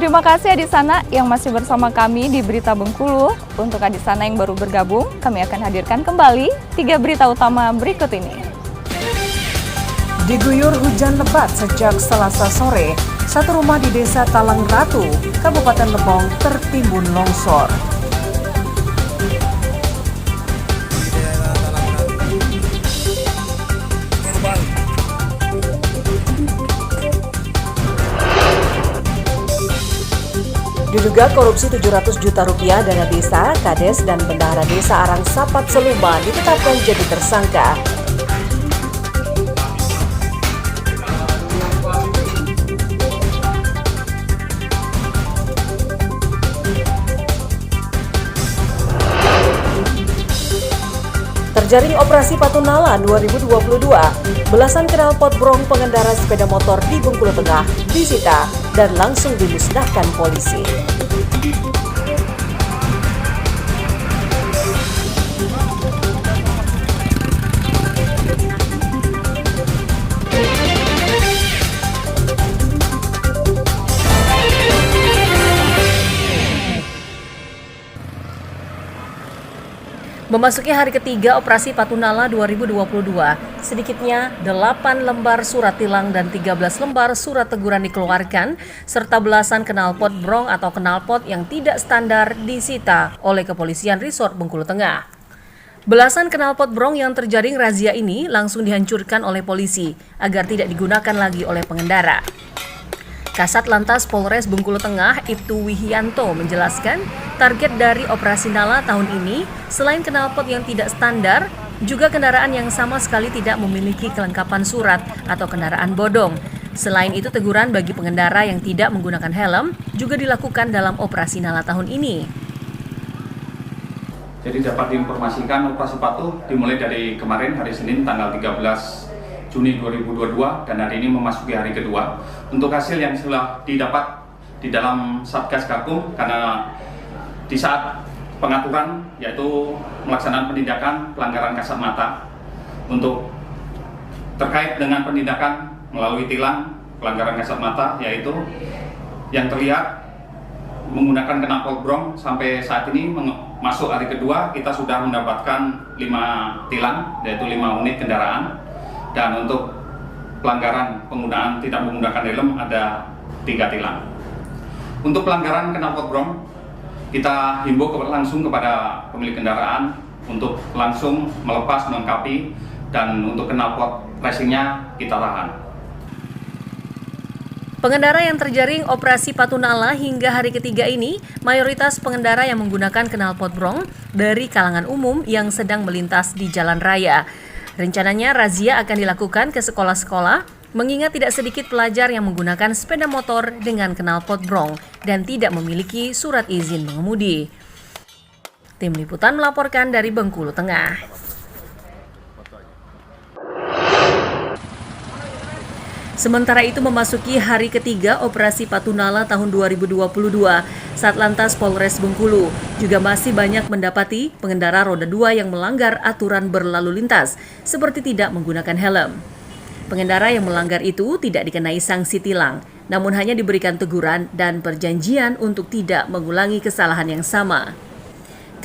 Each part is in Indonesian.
Terima kasih Adisana yang masih bersama kami di Berita Bengkulu. Untuk Adisana yang baru bergabung, kami akan hadirkan kembali 3 berita utama berikut ini. Diguyur hujan lebat sejak Selasa sore, satu rumah di Desa Talang Ratu, Kabupaten Lebong tertimbun longsor. Diduga korupsi 700 juta rupiah dana desa, Kades dan Bendahara Desa Arang Sapat Seluma ditetapkan jadi tersangka. Terjaring operasi Patunala 2022, belasan knalpot brong pengendara sepeda motor di Bengkulu Tengah disita dan langsung dimusnahkan polisi. Memasuki hari ketiga operasi Patunala 2022, sedikitnya 8 lembar surat tilang dan 13 lembar surat teguran dikeluarkan, serta belasan knalpot brong atau knalpot yang tidak standar disita oleh Kepolisian Resort Bengkulu Tengah. Belasan knalpot brong yang terjaring razia ini langsung dihancurkan oleh polisi agar tidak digunakan lagi oleh pengendara. Kasat Lantas Polres Bengkulu Tengah, Ibtu Wihianto menjelaskan, target dari operasi Nala tahun ini selain knalpot yang tidak standar, juga kendaraan yang sama sekali tidak memiliki kelengkapan surat atau kendaraan bodong. Selain itu, teguran bagi pengendara yang tidak menggunakan helm juga dilakukan dalam operasi Nala tahun ini. Jadi dapat diinformasikan operasi Patuh dimulai dari kemarin hari Senin tanggal 13 Juni 2022 dan hari ini memasuki hari kedua. Untuk hasil yang telah didapat di dalam Satgas Gakum, karena di saat pengaturan yaitu melaksanakan penindakan pelanggaran kasat mata untuk terkait dengan penindakan melalui tilang pelanggaran kasat mata, yaitu yang terlihat menggunakan knalpot brong sampai saat ini masuk hari kedua kita sudah mendapatkan 5 tilang, yaitu 5 unit kendaraan. Dan untuk pelanggaran penggunaan tidak menggunakan helm ada 3 tilang. Untuk pelanggaran knalpot brong, kita himbau langsung kepada pemilik kendaraan untuk langsung melepas, melengkapi, dan untuk knalpot racingnya kita tahan. Pengendara yang terjaring operasi Patunala hingga hari ketiga ini, mayoritas pengendara yang menggunakan knalpot brong dari kalangan umum yang sedang melintas di jalan raya. Rencananya razia akan dilakukan ke sekolah-sekolah, mengingat tidak sedikit pelajar yang menggunakan sepeda motor dengan knalpot brong dan tidak memiliki surat izin mengemudi. Tim Liputan melaporkan dari Bengkulu Tengah. Sementara itu memasuki hari ketiga operasi Patunala tahun 2022, Satlantas Polres Bengkulu juga masih banyak mendapati pengendara roda 2 yang melanggar aturan berlalu lintas, seperti tidak menggunakan helm. Pengendara yang melanggar itu tidak dikenai sanksi tilang, namun hanya diberikan teguran dan perjanjian untuk tidak mengulangi kesalahan yang sama.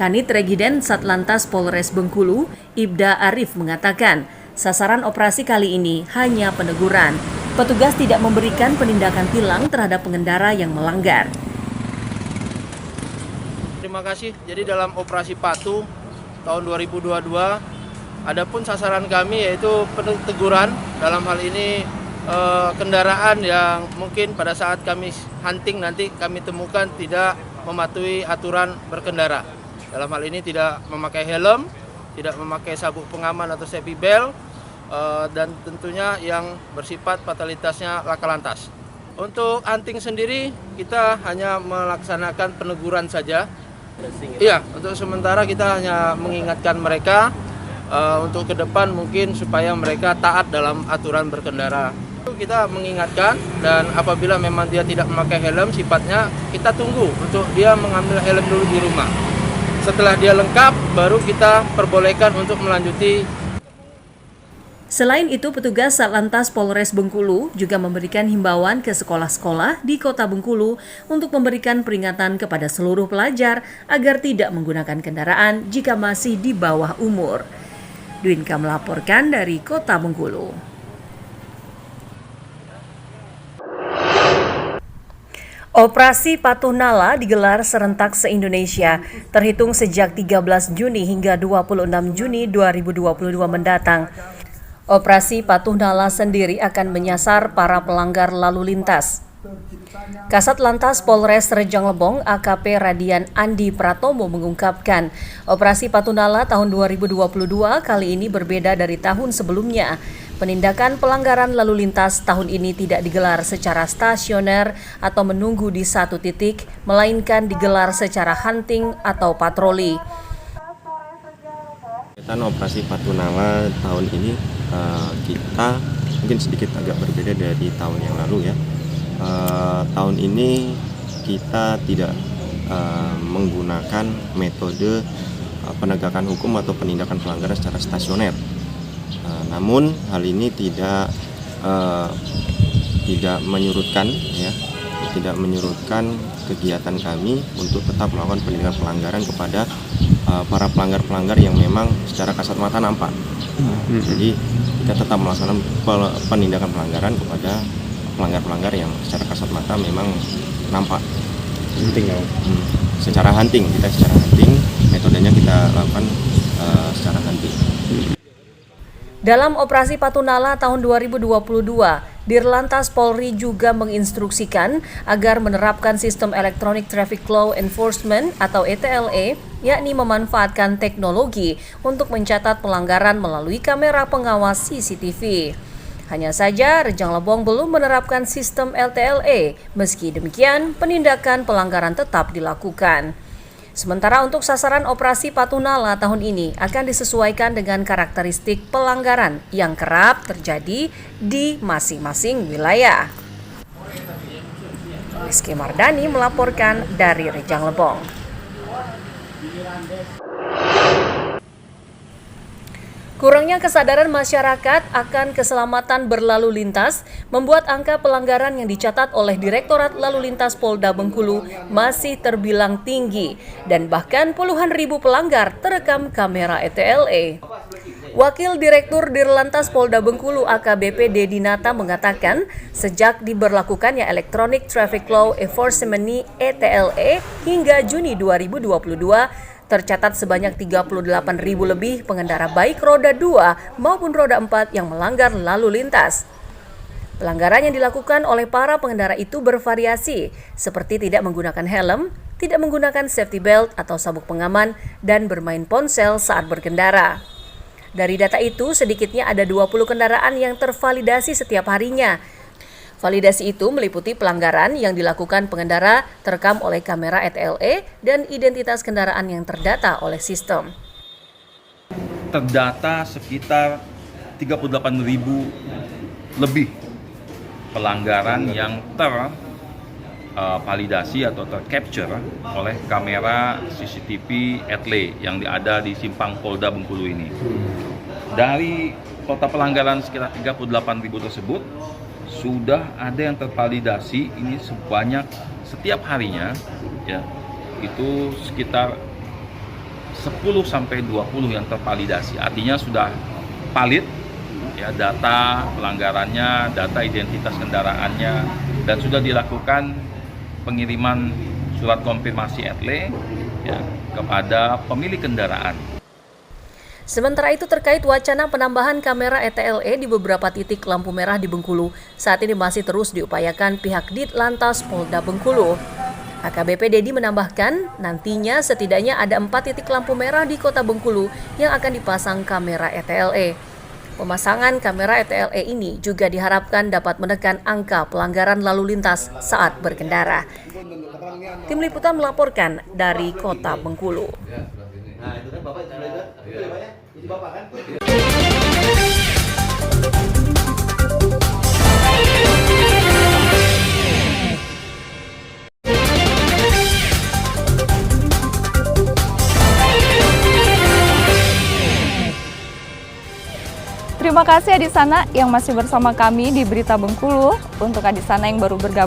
Kanit Regiden Satlantas Polres Bengkulu, Ibda Arif mengatakan, sasaran operasi kali ini hanya peneguran. Petugas tidak memberikan penindakan tilang terhadap pengendara yang melanggar. Terima kasih. Jadi dalam operasi Patuh tahun 2022, adapun sasaran kami yaitu teguran. Dalam hal ini kendaraan yang mungkin pada saat kami hunting nanti kami temukan tidak mematuhi aturan berkendara. Dalam hal ini tidak memakai helm, tidak memakai sabuk pengaman atau safety belt, dan tentunya yang bersifat fatalitasnya laka lantas. Untuk hunting sendiri kita hanya melaksanakan peneguran saja. Iya, untuk sementara kita hanya mengingatkan mereka untuk ke depan mungkin supaya mereka taat dalam aturan berkendara. Kita mengingatkan, dan apabila memang dia tidak memakai helm, sifatnya kita tunggu untuk dia mengambil helm dulu di rumah. Setelah dia lengkap, baru kita perbolehkan untuk melanjuti. Selain itu, petugas Satlantas Polres Bengkulu juga memberikan himbauan ke sekolah-sekolah di Kota Bengkulu untuk memberikan peringatan kepada seluruh pelajar agar tidak menggunakan kendaraan jika masih di bawah umur. Dwinka melaporkan dari Kota Bengkulu. Operasi Patuh Nala digelar serentak se-Indonesia, terhitung sejak 13 Juni hingga 26 Juni 2022 mendatang. Operasi Patuh Nala sendiri akan menyasar para pelanggar lalu lintas. Kasat Lantas Polres Rejang Lebong AKP Radian Andi Pratomo mengungkapkan, operasi Patuh Nala tahun 2022 kali ini berbeda dari tahun sebelumnya. Penindakan pelanggaran lalu lintas tahun ini tidak digelar secara stasioner atau menunggu di satu titik, melainkan digelar secara hunting atau patroli. Operasi Patuh Nala tahun ini kita mungkin sedikit agak berbeda dari tahun yang lalu ya. Tahun ini kita tidak menggunakan metode penegakan hukum atau penindakan pelanggaran secara stasioner. Namun hal ini tidak menyurutkan ya, tidak menyurutkan kegiatan kami untuk tetap melakukan penindakan pelanggaran kepada para pelanggar-pelanggar yang memang secara kasat mata nampak. Jadi kita tetap melaksanakan penindakan pelanggaran kepada pelanggar-pelanggar yang secara kasat mata memang nampak. Hunting ya? Secara hunting, metodenya kita lakukan secara hunting. Dalam operasi Patuh Nala tahun 2022, Dirlantas Polri juga menginstruksikan agar menerapkan sistem Electronic Traffic Law Enforcement atau ETLE, yakni memanfaatkan teknologi untuk mencatat pelanggaran melalui kamera pengawas CCTV. Hanya saja, Rejang Lebong belum menerapkan sistem LTLE, meski demikian penindakan pelanggaran tetap dilakukan. Sementara untuk sasaran operasi Patuh Nala tahun ini akan disesuaikan dengan karakteristik pelanggaran yang kerap terjadi di masing-masing wilayah. Rizky Mardani melaporkan dari Rejang Lebong. Kurangnya kesadaran masyarakat akan keselamatan berlalu lintas membuat angka pelanggaran yang dicatat oleh Direktorat Lalu Lintas Polda Bengkulu masih terbilang tinggi dan bahkan puluhan ribu pelanggar terekam kamera ETLE. Wakil Direktur Dirlantas Polda Bengkulu AKBP Dedi Nata mengatakan, sejak diberlakukannya Electronic Traffic Law Enforcement ETLE hingga Juni 2022, tercatat sebanyak 38.000 lebih pengendara baik roda 2 maupun roda 4 yang melanggar lalu lintas. Pelanggaran yang dilakukan oleh para pengendara itu bervariasi, seperti tidak menggunakan helm, tidak menggunakan safety belt atau sabuk pengaman, dan bermain ponsel saat berkendara. Dari data itu, sedikitnya ada 20 kendaraan yang tervalidasi setiap harinya. Validasi itu meliputi pelanggaran yang dilakukan pengendara terekam oleh kamera ETLE dan identitas kendaraan yang terdata oleh sistem. Terdata sekitar 38.000 lebih pelanggaran yang tervalidasi atau tercapture oleh kamera CCTV ETLE yang ada di Simpang Polda Bengkulu ini. Dari total pelanggaran sekitar 38.000 tersebut, sudah ada yang tervalidasi ini sebanyak setiap harinya ya, itu sekitar 10 sampai 20 yang tervalidasi. Artinya sudah valid ya, data pelanggarannya, data identitas kendaraannya, dan sudah dilakukan pengiriman surat konfirmasi ETLE ya, kepada pemilik kendaraan. Sementara itu terkait wacana penambahan kamera ETLE di beberapa titik lampu merah di Bengkulu, saat ini masih terus diupayakan pihak Ditlantas Polda Bengkulu. AKBP Dedi menambahkan, nantinya setidaknya ada 4 titik lampu merah di Kota Bengkulu yang akan dipasang kamera ETLE. Pemasangan kamera ETLE ini juga diharapkan dapat menekan angka pelanggaran lalu lintas saat berkendara. Tim Liputan melaporkan dari Kota Bengkulu. Nah, itu kan Bapak sudah lihat, itu ya Pak ya? Ini Bapak kan? Terima kasih Adisana yang masih bersama kami di Berita Bengkulu. Untuk Adisana yang baru bergabung,